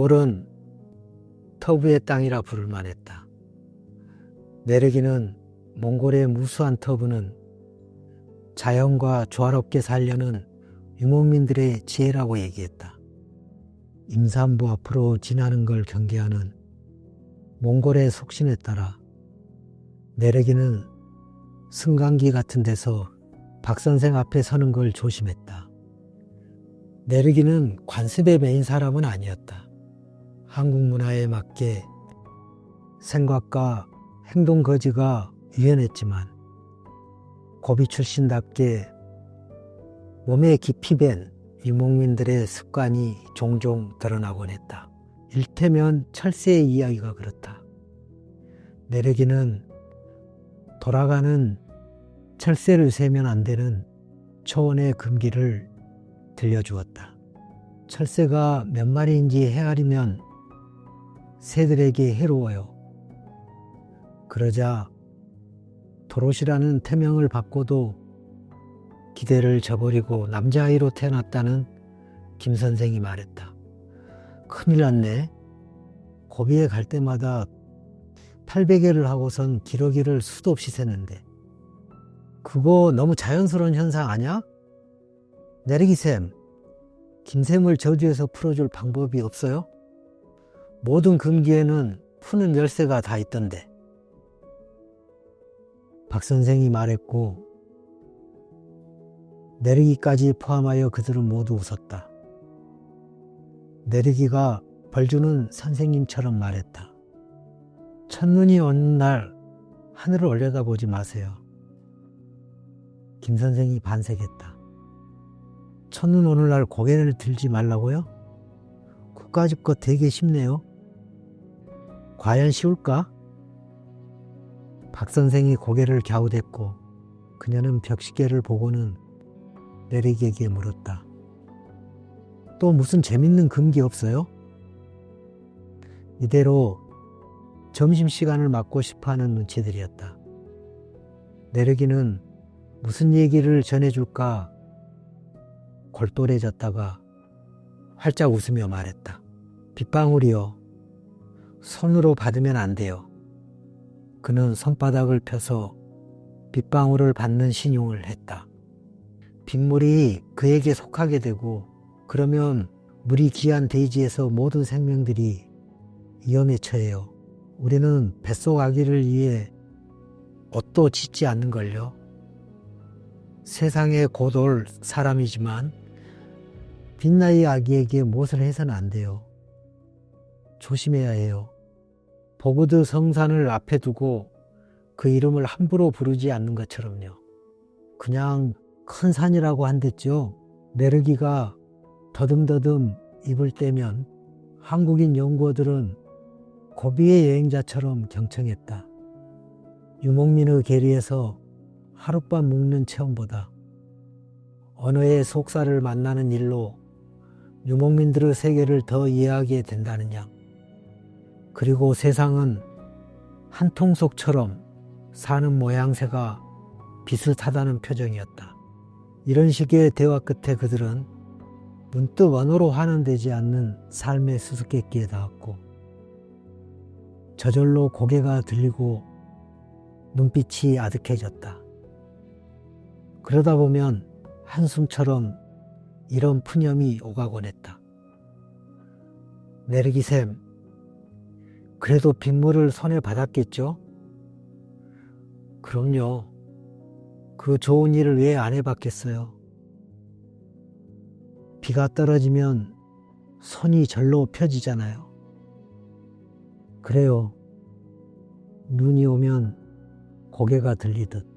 몽골은 터부의 땅이라 부를 만했다. 내르기는 몽골의 무수한 터부는 자연과 조화롭게 살려는 유목민들의 지혜라고 얘기했다. 임산부 앞으로 지나는 걸 경계하는 몽골의 속신에 따라 내르기는 승강기 같은 데서 박 선생 앞에 서는 걸 조심했다. 내르기는 관습에 매인 사람은 아니었다. 한국 문화에 맞게 생각과 행동 거지가 유연했지만 고비 출신답게 몸에 깊이 밴 유목민들의 습관이 종종 드러나곤 했다. 일테면 철새의 이야기가 그렇다. 내르기는 돌아가는 철새를 세면 안 되는 초원의 금기를 들려주었다. 철새가 몇 마리인지 헤아리면 새들에게 해로워요. 그러자 도롯이라는 태명을 받고도 기대를 저버리고 남자아이로 태어났다는 김 선생이 말했다. 큰일 났네. 고비에 갈 때마다 800회를 하고선 기러기를 수도 없이 셌는데 그거 너무 자연스러운 현상 아니야? 내르기쌤, 김샘을 저주에서 풀어줄 방법이 없어요? 모든 금기에는 푸는 열쇠가 다 있던데. 박 선생이 말했고 내르기까지 포함하여 그들은 모두 웃었다. 내르기가 벌주는 선생님처럼 말했다. 첫눈이 오는 날 하늘을 올려다보지 마세요. 김 선생이 반색했다. 첫눈 오는 날 고개를 들지 말라고요? 그까짓 거 되게 쉽네요. 과연 쉬울까? 박 선생이 고개를 갸우댔고 그녀는 벽시계를 보고는 내르기에게 물었다. 또 무슨 재밌는 금기 없어요? 이대로 점심시간을 맞고 싶어하는 눈치들이었다. 내르기는 무슨 얘기를 전해줄까 골똘해졌다가 활짝 웃으며 말했다. 빗방울이요. 손으로 받으면 안 돼요. 그는 손바닥을 펴서 빗방울을 받는 신용을 했다. 빗물이 그에게 속하게 되고 그러면 물이 귀한 대지에서 모든 생명들이 위험에 처해요. 우리는 뱃속 아기를 위해 옷도 짓지 않는걸요. 세상에 곧 올 사람이지만 빛나이 아기에게 무엇을 해서는 안 돼요. 조심해야 해요. 보그드 성산을 앞에 두고 그 이름을 함부로 부르지 않는 것처럼요. 그냥 큰 산이라고 한댔죠. 내르기가 더듬더듬 입을 떼면 한국인 연구어들은 고비의 여행자처럼 경청했다. 유목민의 계리에서 하룻밤 묵는 체험보다 언어의 속살을 만나는 일로 유목민들의 세계를 더 이해하게 된다는 양. 그리고 세상은 한 통속처럼 사는 모양새가 비슷하다는 표정이었다. 이런 식의 대화 끝에 그들은 문득 언어로 환원되지 않는 삶의 수수께끼에 닿았고 저절로 고개가 들리고 눈빛이 아득해졌다. 그러다 보면 한숨처럼 이런 푸념이 오가곤 했다. 내르기쌤, 그래도 빗물을 손에 받았겠죠? 그럼요. 그 좋은 일을 왜 안 해봤겠어요? 비가 떨어지면 손이 절로 펴지잖아요. 그래요. 눈이 오면 고개가 들리듯.